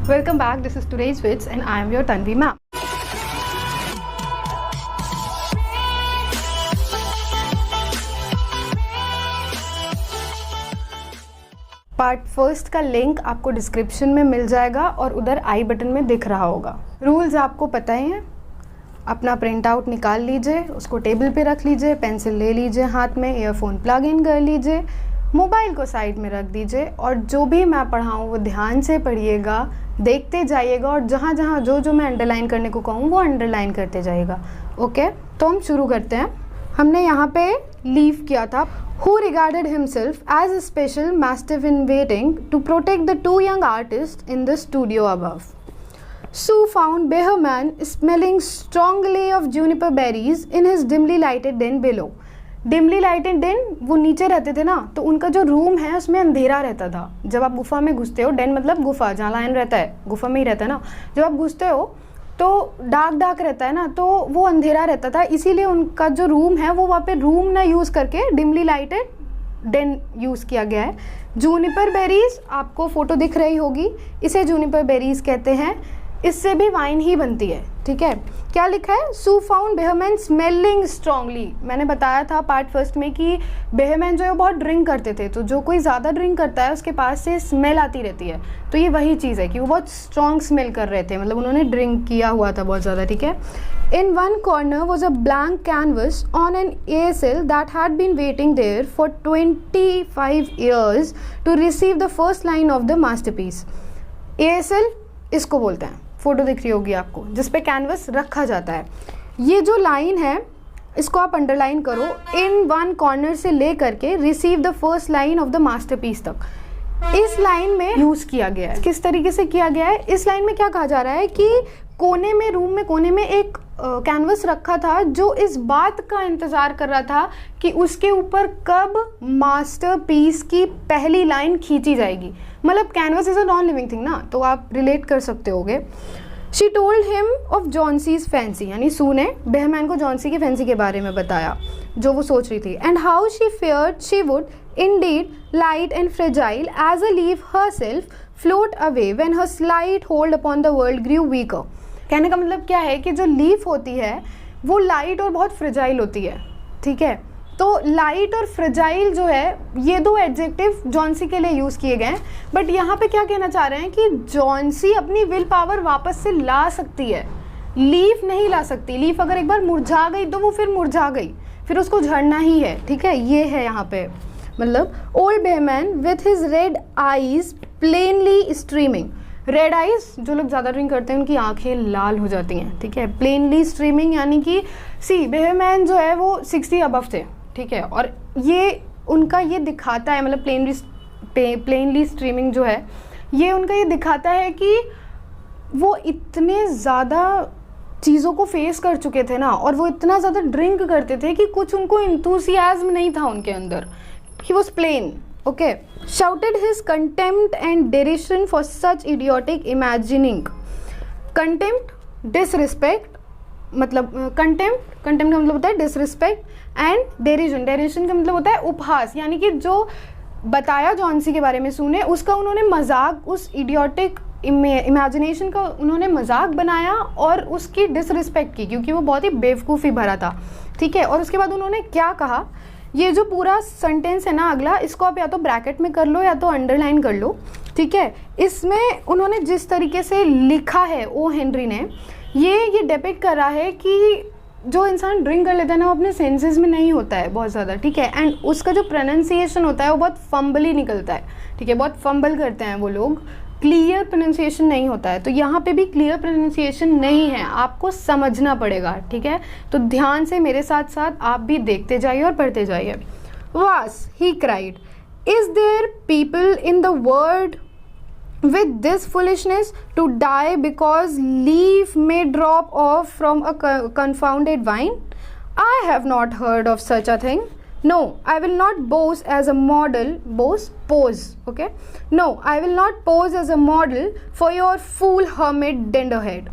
Welcome back. This is today's Wits and I am your Tanvi ma'am. Part first का link आपको description में मिल जाएगा और उधर आई बटन में दिख रहा होगा। रूल्स आपको पता ही हैं। अपना प्रिंट आउट निकाल लीजिए, उसको टेबल पे रख लीजिए, पेंसिल ले लीजिए हाथ में, ईयरफोन प्लग इन कर लीजिए, मोबाइल को साइड में रख दीजिए और जो भी मैं पढ़ाऊँ वो ध्यान से पढ़िएगा, देखते जाइएगा और जहाँ जहाँ जो मैं अंडरलाइन करने को कहूँ वो अंडरलाइन करते जाइएगा। ओके, तो हम शुरू करते हैं। हमने यहाँ पे लीव किया था, who regarded himself as a special mastiff in waiting to protect the two young artists in the studio above. Sue found Behrman smelling strongly of juniper berries in his dimly lighted den below. Dimly lighted den, वो नीचे रहते थे ना, तो उनका जो room है उसमें अंधेरा रहता था। जब आप गुफा में घुसते हो, डेन मतलब गुफा, जहाँ लायन रहता है गुफा में ही रहता है ना, जब आप घुसते हो तो डार्क रहता है ना, तो वो अंधेरा रहता था, इसीलिए उनका जो रूम है वो वहाँ पे रूम ना यूज़ करके डिमली लाइटेड डेन यूज़ किया गया है। जूनिपर बेरीज, आपको फोटो दिख रही होगी, इसे जूनिपर बेरीज कहते हैं। इससे भी वाइन ही बनती है, ठीक है। क्या लिखा है? सू फाउंड बेहरमैन स्मेलिंग स्ट्रांगली। मैंने बताया था पार्ट फर्स्ट में कि बेहरमैन जो है बहुत ड्रिंक करते थे, तो जो कोई ज़्यादा ड्रिंक करता है उसके पास से स्मेल आती रहती है। तो ये वही चीज़ है कि वो बहुत स्ट्रॉन्ग स्मेल कर रहे थे, मतलब उन्होंने ड्रिंक किया हुआ था बहुत ज़्यादा, ठीक है। In one corner was a blank canvas on an ASL that had been waiting there for 25 years to receive the first line of the masterpiece. ASL इसको बोलते हैं, फोटो दिख रही होगी आपको, जिस पे कैनवस रखा जाता है। ये जो लाइन है इसको आप अंडरलाइन करो, इन वन कॉर्नर से ले करके receive the first line of the masterpiece तक। इस लाइन में यूज़ किया गया है। किस तरीके से किया गया है? इस लाइन में क्या कहा जा रहा है कि कोने में, रूम में कोने में एक कैनवस रखा था जो इस बात का इंतज़ार कर रहा था कि उसके ऊपर कब मास्टरपीस की पहली लाइन खींची जाएगी। मतलब canvas is a non living thing ना, तो आप रिलेट कर सकते होगे। She told him of Johnsy's fancy, यानी सू ने बेहरमैन को जॉन्सी की फैंसी के बारे में बताया जो वो सोच रही थी। And how she feared she would indeed light and fragile as a leaf herself float away when her slight hold upon the world grew weaker। कहने का मतलब क्या है कि जो लीफ होती है वो लाइट और बहुत फ्रेजाइल होती है, ठीक है। तो लाइट और फ्रेजाइल जो है, ये दो एडजेक्टिव जॉन्सी के लिए यूज़ किए गए हैं। बट यहाँ पे क्या कहना चाह रहे हैं कि जॉन्सी अपनी विल पावर वापस से ला सकती है, लीफ नहीं ला सकती। लीफ अगर एक बार मुरझा गई तो वो फिर मुरझा गई, फिर उसको झड़ना ही है, ठीक है। ये है यहाँ पे, मतलब old Behrman with his red eyes plainly streaming. Red eyes, जो लोग ज़्यादा ड्रिंक करते हैं उनकी आंखें लाल हो जाती हैं, ठीक है। प्लेनली स्ट्रीमिंग यानी कि बेहरमैन जो है वो 60 अबव थे, ठीक है। और ये उनका ये दिखाता है, मतलब प्लेनली स्ट्रीमिंग जो है ये उनका ये दिखाता है कि वो इतने ज़्यादा चीज़ों को फेस कर चुके थे ना, और वो इतना ज़्यादा ड्रिंक करते थे कि कुछ उनको इंथुसियाज्म नहीं था उनके अंदर। He was plain, okay. Shouted his contempt and derision for such idiotic imagining. Contempt, disrespect, मतलब contempt का मतलब होता है disrespect, and derision का मतलब होता है उपहास, यानी कि जो बताया जॉन्सी के बारे में सुने उसका उन्होंने मजाक, उस idiotic इमेजिनेशन का उन्होंने मजाक बनाया और उसकी डिसरिस्पेक्ट की, क्योंकि वो बहुत ही बेवकूफ़ी भरा था, ठीक है। और उसके बाद उन्होंने क्या कहा, ये जो पूरा सेंटेंस है ना अगला, इसको आप या तो ब्रैकेट में कर लो या तो अंडरलाइन कर लो, ठीक है। इसमें उन्होंने जिस तरीके से लिखा है ओ हेनरी ने, ये डिपिक्ट कर रहा है कि जो इंसान ड्रिंक कर लेता है ना वो अपने सेंसेस में नहीं होता है बहुत ज़्यादा, ठीक है। एंड उसका जो प्रोनाउंसिएशन होता है वो बहुत फंबली निकलता है, ठीक है। बहुत फंबल करते हैं वो लोग, क्लियर प्रोनाउंसिएशन नहीं होता है। तो यहाँ पे भी क्लियर प्रोनाउंसिएशन नहीं है, आपको समझना पड़ेगा, ठीक है। तो ध्यान से मेरे साथ साथ आप भी देखते जाइए और पढ़ते जाइए। Was he cried, is there people in the world with this foolishness to die because leaf may drop off from a confounded vine? I have not heard of such a thing. No, I will not pose as a model. Pose, okay? No, I will not pose as a model for your fool hermit dunderhead.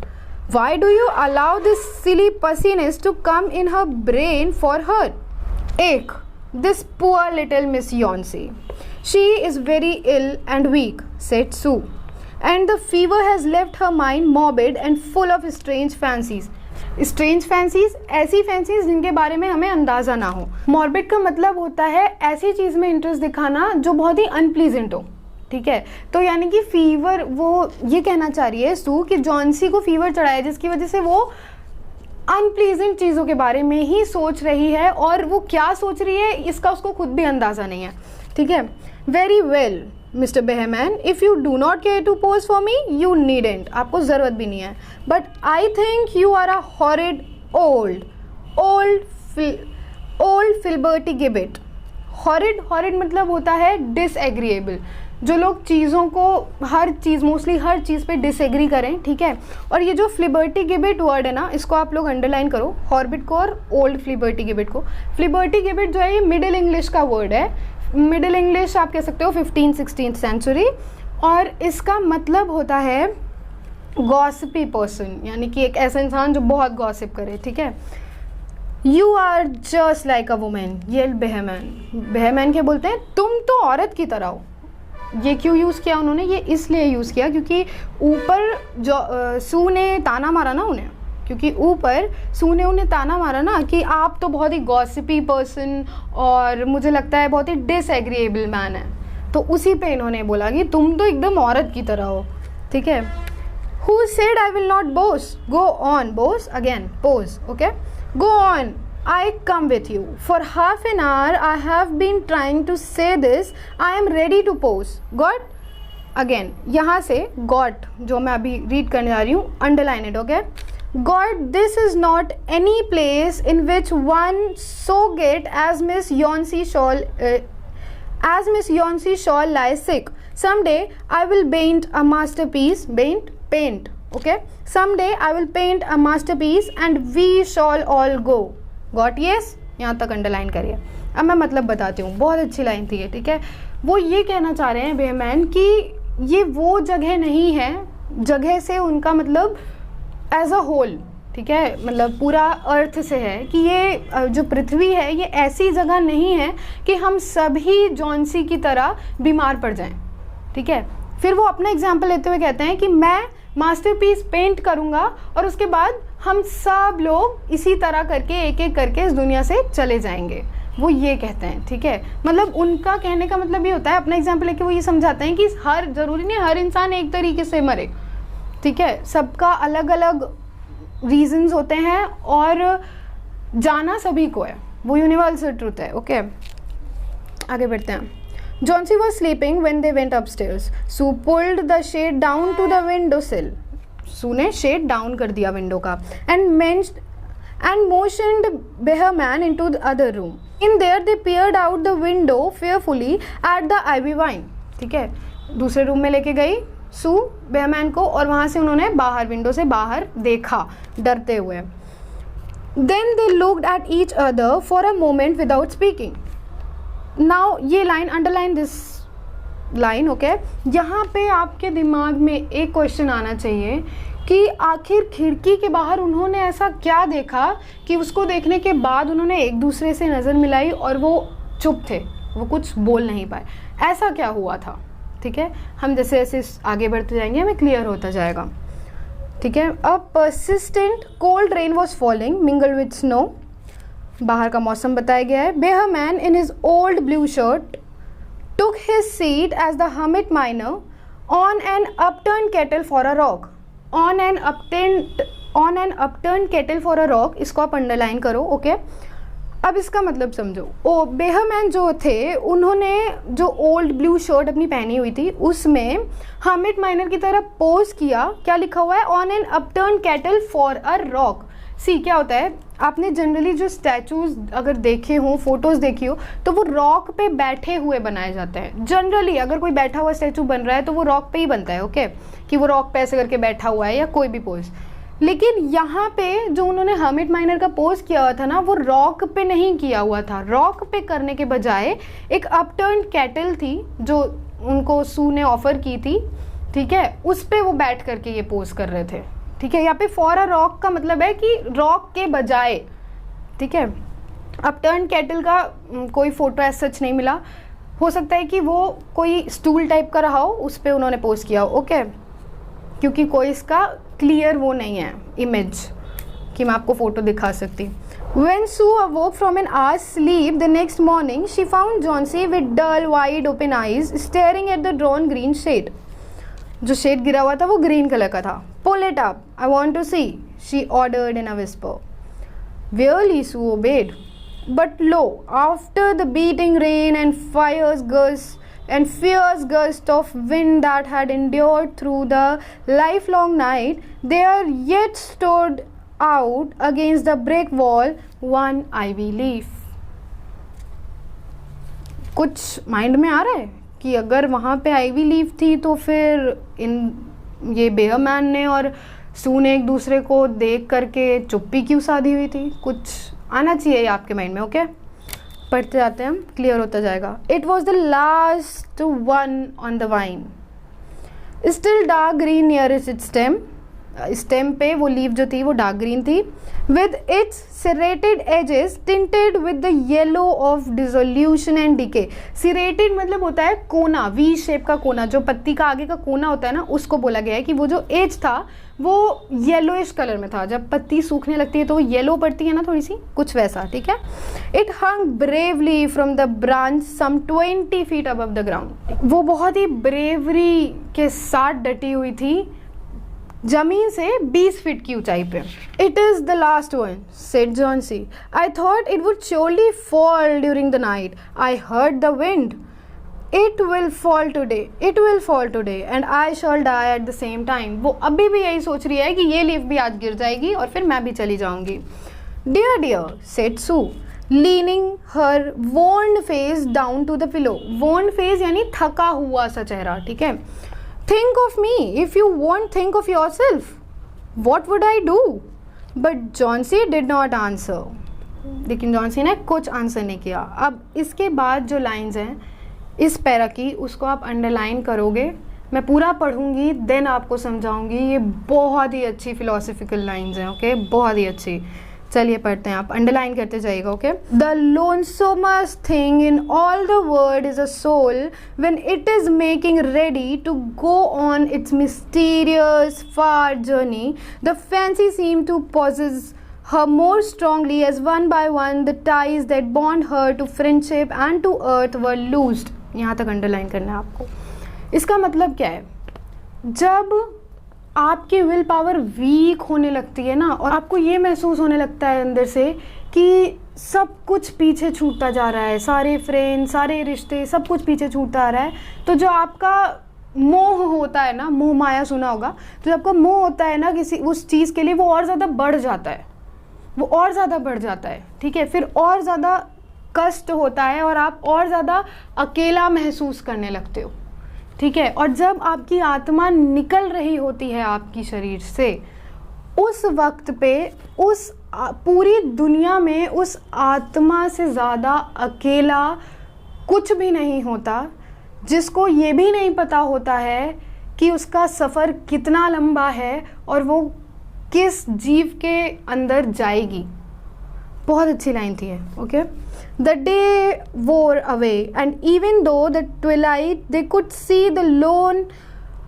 Why do you allow this silly pussiness to come in her brain for her? Ache, this poor little Miss Yonsei. She is very ill and weak, said Sue. And the fever has left her mind morbid and full of strange fancies. Strange fancies, ऐसी fancies जिनके बारे में हमें अंदाज़ा ना हो। Morbid का मतलब होता है ऐसी चीज़ में इंटरेस्ट दिखाना जो बहुत ही अनप्लीजेंट हो, ठीक है। तो यानी कि फीवर, वो ये कहना चाह रही है सू कि जॉन्सी को फीवर चढ़ा है जिसकी वजह से वो अनप्लीजेंट चीज़ों के बारे में ही सोच रही है, और वो क्या सोच रही है इसका उसको खुद भी अंदाज़ा नहीं है, ठीक है। Very well mister Behrman, if you do not care to pose for me you needn't, आपको ज़रूरत भी नहीं है, but I think you are a horrid old flibbertigibbet. Horrid मतलब होता है डिसएग्रीएबल, जो लोग चीज़ों को मोस्टली हर चीज़ पे डिसएग्री करें, ठीक है। और ये जो फ्लिबर्टी गिबिट वर्ड है ना, इसको आप लोग अंडरलाइन करो, हॉर्बिट को और ओल्ड फ्लिबर्टी गिबिट को। फ्लिबर्टी गिबिट जो है ये मिडिल इंग्लिश का वर्ड है, मिडिल इंग्लिश आप कह सकते हो 15-16th सेंचुरी, और इसका मतलब होता है गॉसिपी पर्सन, यानी कि एक ऐसा इंसान जो बहुत गॉसिप करे, ठीक है। You are just like a women, ये बेहमैन क्या बोलते हैं, तुम तो औरत की तरह हो। ये क्यों यूज़ किया उन्होंने, ये इसलिए यूज़ किया क्योंकि ऊपर जो सू ने ताना मारा ना उन्हें, क्योंकि ऊपर सू ने उन्हें ताना मारा ना कि आप तो बहुत ही गॉसिपी पर्सन और मुझे लगता है बहुत ही डिसएग्रीएबल मैन है, तो उसी पे इन्होंने बोला कि तुम तो एकदम औरत की तरह हो, ठीक है। Who said I will not Bose, go on Bose again, pose, okay, go on, I come with you. For half an hour I have been trying to say this. I am ready to pose. Got? Again, यहाँ से got जो मैं अभी read करने जा रही हूँ, underline it, okay? God, this is not any place in which one so get as Miss Yonsei Shawl lies sick. Someday I will paint a masterpiece. Paint. Okay? Someday I will paint a masterpiece and we shall all go. Got yes, यहाँ तक underline करिए। अब मैं मतलब बताती हूँ, बहुत अच्छी लाइन थी ये, ठीक है। वो ये कहना चाह रहे हैं बेहमैन कि ये वो जगह नहीं है, जगह से उनका मतलब एज अ होल, ठीक है, मतलब पूरा अर्थ से है कि ये जो पृथ्वी है ये ऐसी जगह नहीं है कि हम सभी जॉन्सी की तरह बीमार पड़ जाएं, ठीक है। फिर वो अपना एग्जाम्पल लेते हुए कहते हैं कि मैं मास्टरपीस पेंट करूँगा और उसके बाद हम सब लोग इसी तरह करके एक एक करके इस दुनिया से चले जाएंगे, वो ये कहते हैं, ठीक है। मतलब उनका कहने का मतलब ये होता है, अपना एग्जाम्पल लेके वो ये समझाते हैं कि जरूरी नहीं हर इंसान एक तरीके से मरे, ठीक है, सबका अलग अलग रीजंस होते हैं और जाना सभी को है, वो यूनिवर्सल ट्रूथ है, ओके। आगे बढ़ते हैं। Johnsy was sleeping when they went upstairs. Sue pulled the shade down to the window sill. Sue ने shade down कर दिया विंडो का and motioned Behrman into the other room. In there they peered out the window fearfully at the ivy vine. ठीक है, दूसरे room में लेके गई सू बेहमैन को और वहाँ से उन्होंने बाहर विंडो से बाहर देखा डरते हुए। Then they looked at each other for a moment without speaking. Now ये line, underline this line, okay. यहाँ पे आपके दिमाग में एक क्वेश्चन आना चाहिए कि आखिर खिड़की के बाहर उन्होंने ऐसा क्या देखा कि उसको देखने के बाद उन्होंने एक दूसरे से नज़र मिलाई और वो चुप थे, वो कुछ बोल नहीं पाए, ऐसा क्या हुआ था, ठीक है। हम जैसे जैसे आगे बढ़ते जाएंगे हमें क्लियर होता जाएगा, ठीक है। A persistent cold rain was falling mingle with snow, बाहर का मौसम बताया गया है। Behrman in his old blue shirt took his seat as the hermit miner on an upturn kettle for a rock. On an upturn kettle for a rock, इसको आप underline करो, okay. अब इसका मतलब समझो। बेहमैन जो थे उन्होंने जो ओल्ड ब्लू शर्ट अपनी पहनी हुई थी उसमें हर्मिट माइनर की तरह पोज किया। क्या लिखा हुआ है? On an upturn kettle for a rock. See क्या होता है, आपने जनरली जो स्टैचूज अगर देखे हों, फोटोज देखी हो, तो वो रॉक पे बैठे हुए बनाए जाते हैं। जनरली अगर कोई बैठा हुआ स्टैचू बन रहा है तो वो रॉक पे ही बनता है, ओके, कि वो रॉक पे ऐसे करके बैठा हुआ है या कोई भी पोज। लेकिन यहाँ पे जो उन्होंने हर्मिट माइनर का पोज किया हुआ था ना, वो रॉक पे नहीं किया हुआ था। रॉक पे करने के बजाय एक अपटर्न कैटल थी जो उनको सू ने ऑफर की थी, ठीक है, उस पे वो बैठ करके ये पोज कर रहे थे, ठीक है। यहाँ पे फॉर अ रॉक का मतलब है कि रॉक के बजाय, ठीक है। अपटर्न कैटल का कोई फोटो ऐसा सच नहीं मिला, हो सकता है कि वो कोई स्टूल टाइप का रहा हो, उस पे उन्होंने पोज किया हो, ओके। क्योंकि कोई इसका क्लियर वो नहीं है इमेज कि मैं आपको फ़ोटो दिखा सकती। When Sue awoke from an hour's sleep the next morning, she found Johnsy with dull, wide-open eyes staring at the drawn green shade. जो शेड गिरा हुआ था वो ग्रीन कलर का था। Pull it up, I want to see, she ordered in a whisper. Wearily Sue obeyed. But lo, after the beating rain and fierce gust of wind that had endured through the lifelong night, there yet stood out against the brick wall one ivy leaf. कुछ mind में आ रहा है कि अगर वहाँ पे ivy leaf थी तो फिर ये बेयरमैन ने और सू ने एक दूसरे को देख करके चुप्पी क्यों साधी हुई थी? कुछ आना चाहिए आपके माइंड में। ओके, पढ़ते जाते हैं हम, क्लियर होता जाएगा। It was the last one on the vine, still dark green near its stem पे वो लीफ जो थी वो डार्क ग्रीन थी, with its serrated edges tinted with the yellow of dissolution and decay. Serrated मतलब होता है कोना, वी शेप का कोना, जो पत्ती का आगे का कोना होता है ना, उसको बोला गया है कि वो जो एज था वो येलोइश कलर में था। जब पत्ती सूखने लगती है तो वो येलो पड़ती है ना थोड़ी सी, कुछ वैसा, ठीक है। It hung bravely from the branch some 20 feet above the ground. वो बहुत ही ब्रेवरी के साथ डटी हुई थी जमीन से 20 फीट की ऊंचाई पे। It is the last one, said Johnsy. I thought it would surely fall during the night. I heard the wind. It will fall today and I shall die at the same time. वो अभी भी यही सोच रही है कि ये leaf भी आज गिर जाएगी और फिर मैं भी चली जाऊंगी। Dear said Sue, leaning her worn face down to the pillow. Worn face यानी थका हुआ सा चेहरा, ठीक है। Think of me if you won't think of yourself. What would I do? But Johnsy did not answer. लेकिन Johnsy ने कुछ आंसर नहीं किया। अब इसके बाद जो लाइंस हैं इस पैरा की, उसको आप अंडरलाइन करोगे। मैं पूरा पढ़ूंगी देन आपको समझाऊंगी। ये बहुत ही अच्छी फिलोसफिकल लाइंस हैं, ओके, बहुत ही अच्छी। चलिए पढ़ते हैं, आप अंडरलाइन करते जाइएगा, okay. The lonesomest thing in all the world is a soul when it is making ready to go on its mysterious far journey. The fancy seem to possess her more strongly as one by one the ties that bond her to friendship and to earth were loosed. यहाँ तक underline करना है आपको। इसका मतलब क्या है? जब आपकी विल पावर वीक होने लगती है ना, और आपको ये महसूस होने लगता है अंदर से कि सब कुछ पीछे छूटता जा रहा है, सारे फ्रेंड्स, सारे रिश्ते, सब कुछ पीछे छूटता आ रहा है, तो जो आपका मोह होता है ना, मोह माया सुना होगा, तो जब आपका मोह होता है ना किसी उस चीज़ के लिए, वो और ज़्यादा बढ़ जाता है, वो और ज़्यादा बढ़ जाता है, ठीक है। फिर और ज़्यादा कष्ट होता है और आप और ज़्यादा अकेला महसूस करने लगते हो, ठीक है। और जब आपकी आत्मा निकल रही होती है आपकी शरीर से, उस वक्त पे उस पूरी दुनिया में उस आत्मा से ज़्यादा अकेला कुछ भी नहीं होता, जिसको ये भी नहीं पता होता है कि उसका सफ़र कितना लंबा है और वो किस जीव के अंदर जाएगी। बहुत अच्छी लाइन थी है, okay. The day wore away and even though the twilight they could see the lone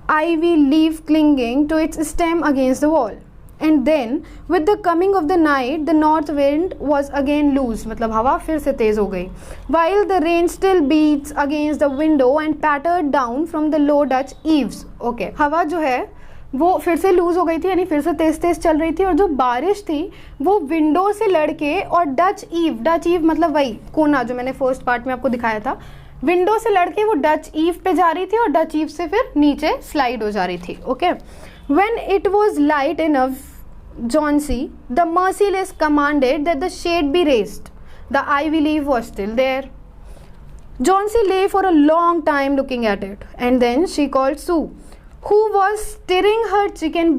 ivy leaf clinging to its stem against the wall. And then with the coming of the night the north wind was again loose, मतलब हवा फिर से तेज हो गई। While the rain still beats against the window and pattered down from the low Dutch eaves. Okay, हवा जो है वो फिर से लूज हो गई थी, यानी फिर से तेज तेज चल रही थी, और जो बारिश थी वो विंडो से लड़के और डच ईव मतलब वही कोना जो मैंने फर्स्ट पार्ट में आपको दिखाया था, विंडो से लड़के वो डच ईव पे जा रही थी और डच ईव से फिर नीचे स्लाइड हो जा रही थी, okay. When it was light enough, Johnsy, the merciless, commanded that the shade be raised. The ivy leaf was still there. Johnsy lay for a long time looking at it, and then she called Sue, who was stirring her chicken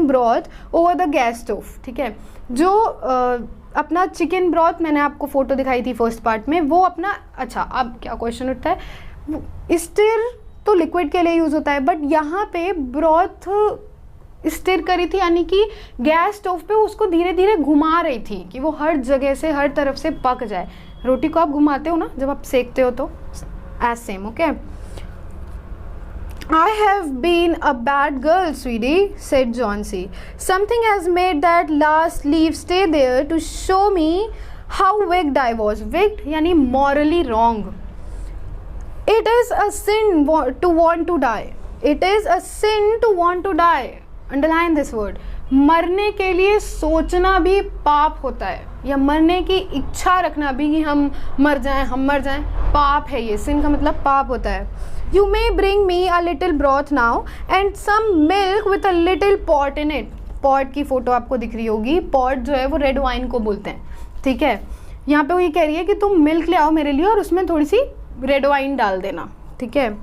broth over the gas stove. ठीक है, जो अपना chicken broth मैंने आपको photo दिखाई थी first part में, वो अपना, अच्छा अब क्या क्वेश्चन उठता है, स्टिर तो लिक्विड के लिए यूज होता है, बट यहाँ पे ब्रॉथ स्टिर करी थी, यानी कि गैस स्टोव पे उसको धीरे धीरे घुमा रही थी कि वो हर जगह से हर तरफ से पक जाए। रोटी को आप घुमाते हो ना जब आप सेकते हो, तो as same, okay. I have been a bad girl, sweetie, said Johnsy. Something has made that last leaf stay there to show me how wicked I was. Wicked यानी morally wrong. It is a sin to want to die. It is a sin to want to die. Underline this word. मरने के लिए सोचना भी पाप होता है, या मरने की इच्छा रखना भी कि हम मर जाएं, पाप है ये. sin का मतलब पाप होता है. You may bring me a little broth now and some milk with a little pot in it. pot की फोटो आपको दिख रही होगी. pot जो है वो रेड वाइन को बोलते हैं, ठीक है. यहाँ पे वो ये कह रही है कि तुम मिल्क ले आओ मेरे लिए और उसमें थोड़ी सी रेड वाइन डाल देना, ठीक है.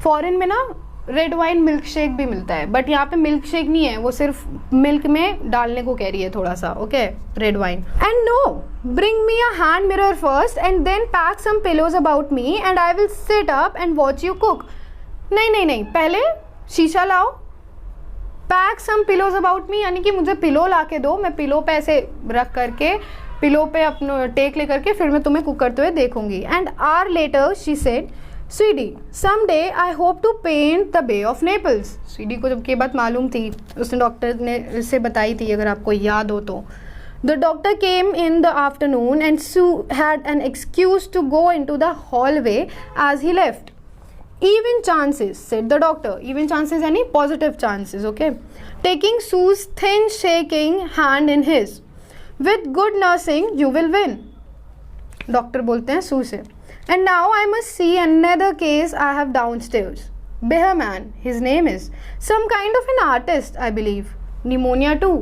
फॉरेन में ना रेड वाइन मिल्क शेक भी मिलता है, बट यहाँ पे मिल्क शेक नहीं है, वो सिर्फ मिल्क में डालने को कह रही है थोड़ा सा. Okay, red wine. And no, bring me a hand mirror first and then pack some pillows about me and I will sit up and watch you cook. नहीं, पहले शीशा लाओ. Pack some pillows about me यानी कि मुझे pillow ला के दो, मैं पिलो पे ऐसे रख करके, पिलो पे अपना टेक लेकर के फिर मैं तुम्हें कुक करते हुए देखूंगी. And hour later she said, sweetie, someday I hope to paint the Bay of Naples. Sweetie को जब ये बात मालूम थी, उसने डॉक्टर ने इसे बताई थी, अगर आपको याद हो तो. The doctor came in the afternoon and Sue had an excuse to go into the hallway as he left. Even chances, said the doctor. Even chances यानी positive chances, okay? Taking Sue's thin shaking hand in his. With good nursing, you will win. Doctor बोलते हैं सू से. And now I must see another case I have downstairs. Behrman, his name is. Some kind of an artist, I believe. Pneumonia too.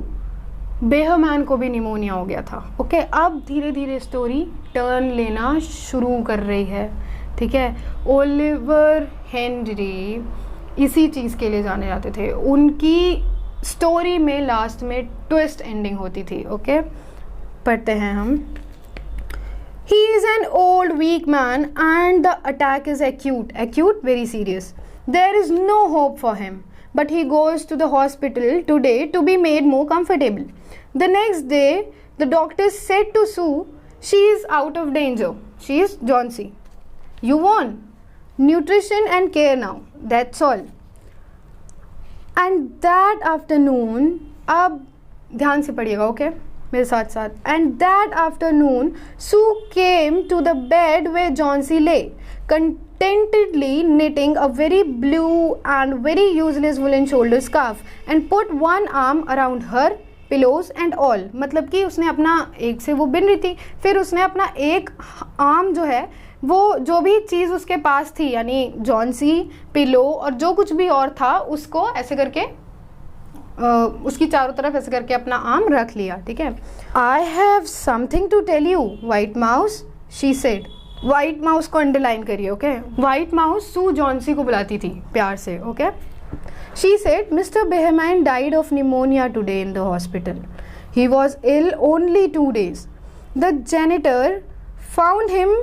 Behrman को भी pneumonia हो गया था. Okay, अब धीरे धीरे स्टोरी टर्न लेना शुरू कर रही है, ठीक है. ओलिवर हेनरी इसी चीज़ के लिए जाने जाते थे. उनकी स्टोरी में लास्ट में ट्विस्ट एंडिंग होती थी. ओके, पढ़ते हैं हम. He is an old weak man and the attack is acute, very serious. There is no hope for him, but he goes to the hospital today to be made more comfortable. The next day, the doctor said to Sue, she is out of danger. She is Johnsy. You won. Nutrition and care now. That's all. And that afternoon, अब ध्यान से पढ़िएगा, okay? मेरे साथ साथ. And that afternoon, Sue came to the bed where Johnsy lay, contentedly knitting a very blue and very useless woolen shoulder scarf, and put one arm around her, pillows and all. मतलब कि उसने अपना एक से वो बिन रही थी, फिर उसने अपना एक आर्म जो है वो जो भी चीज़ उसके पास थी यानी जॉन्सी, पिलो और जो कुछ भी और था उसको ऐसे करके उसकी चारों तरफ ऐसे करके अपना आर्म रख लिया, ठीक है. I have something to tell you white mouse, she said. White mouse को अंडरलाइन करिए, okay. White mouse Sue Johnsy को बुलाती थी प्यार से, okay. She said, Mr Behrman died of pneumonia today in the hospital. He was ill only 2 days. The janitor found him.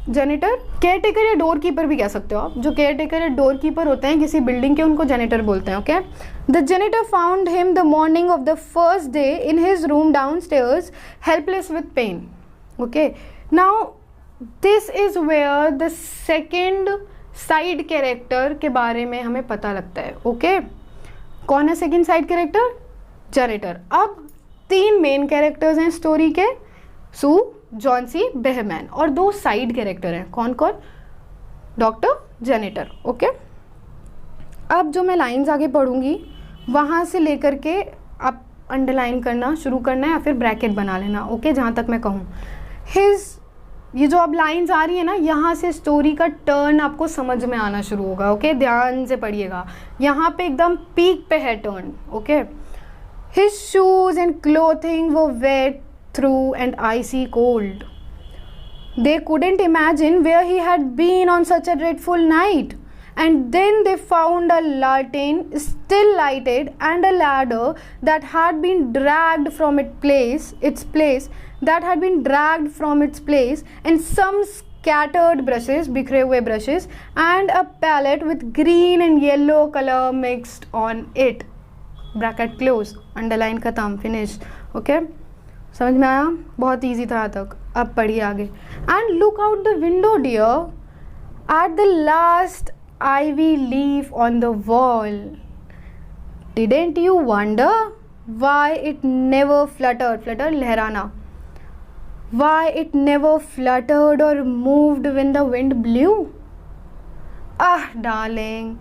Janitor caretaker या door keeper भी कह सकते हो आप. जो केयरटेकर या डोर कीपर होते हैं किसी बिल्डिंग के, उनको जेनिटर बोलते हैं, okay. The janitor found him the morning of the first day in his room downstairs, helpless with pain. Okay, now this is where the second side character के बारे में हमें पता लगता है, ओके. कौन है सेकेंड साइड कैरेक्टर? जेनिटर. अब 3 मेन कैरेक्टर्स हैं स्टोरी के, सू, जॉन्सी, बेहरमैन, और 2 साइड कैरेक्टर हैं. कौन कौन? Doctor, janitor, okay. अब जो मैं लाइंस आगे पढ़ूंगी वहाँ से लेकर के आप अंडरलाइन करना शुरू करना है या फिर ब्रैकेट बना लेना, ओके, जहाँ तक मैं कहूँ. ये जो अब लाइंस आ रही है ना, यहाँ से स्टोरी का टर्न आपको समझ में आना शुरू होगा, ओके. ध्यान से पढ़िएगा, यहाँ पे एकदम पीक पे है turn, okay. His shoes and clothing were wait through and icy cold. They couldn't imagine where he had been on such a dreadful night. And then they found a lantern still lighted and a ladder that had been dragged from its place, and some scattered brushes, बिखरे हुए brushes, and a palette with green and yellow color mixed on it. Bracket close, underline खत्म, finish, okay. समझ में आया? बहुत easy था तक. अब पढ़िए आगे. And look out the window dear. At the last ivy leaf on the wall. Didn't you wonder why it never fluttered? Flutter, लहराना. Why it never fluttered or moved when the wind blew? Ah, darling,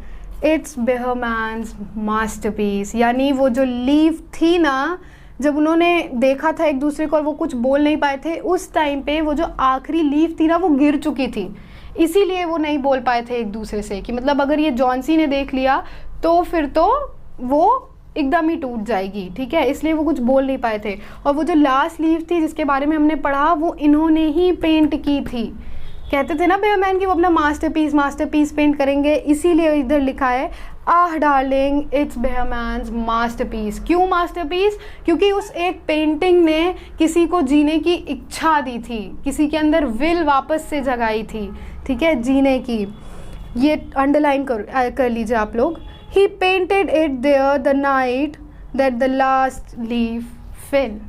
it's Behrman's masterpiece. यानी वो जो leaf थी ना, जब उन्होंने देखा था एक दूसरे को और वो कुछ बोल नहीं पाए थे, उस टाइम पे वो जो आखिरी लीफ थी ना वो गिर चुकी थी, इसीलिए वो नहीं बोल पाए थे एक दूसरे से। कि मतलब अगर ये जॉनसी ने देख लिया तो फिर तो वो एकदम ही टूट जाएगी, ठीक है, इसलिए वो कुछ बोल नहीं पाए थे। और वो जो लास्ट लीफ थी जिसके बारे में हमने पढ़ा वो इन्होंने ही पेंट की थी। कहते थे ना बेहरमैन कि वो अपना मास्टरपीस पेंट करेंगे, इसीलिए इधर लिखा है आह डार्लिंग इट्स बेहरमैन्स मास्टरपीस। क्यों मास्टरपीस? क्योंकि उस एक पेंटिंग ने किसी को जीने की इच्छा दी थी, किसी के अंदर विल वापस से जगाई थी, ठीक है, जीने की। ये अंडरलाइन कर लीजिए आप लोग। He painted it there the night that the last leaf fell.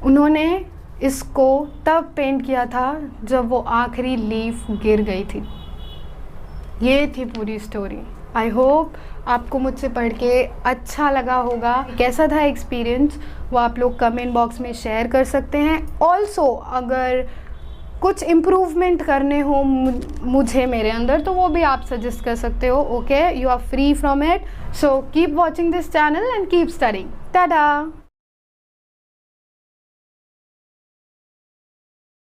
उन्होंने इसको तब पेंट किया था जब वो आखिरी लीफ गिर गई थी। ये थी पूरी स्टोरी। आई होप आपको मुझसे पढ़ के अच्छा लगा होगा। कैसा था एक्सपीरियंस वो आप लोग कमेंट बॉक्स में शेयर कर सकते हैं। ऑल्सो अगर कुछ इम्प्रूवमेंट करने हो मुझे मेरे अंदर तो वो भी आप सजेस्ट कर सकते हो। Okay, you are free from it. So keep watching this channel and keep studying. Tata.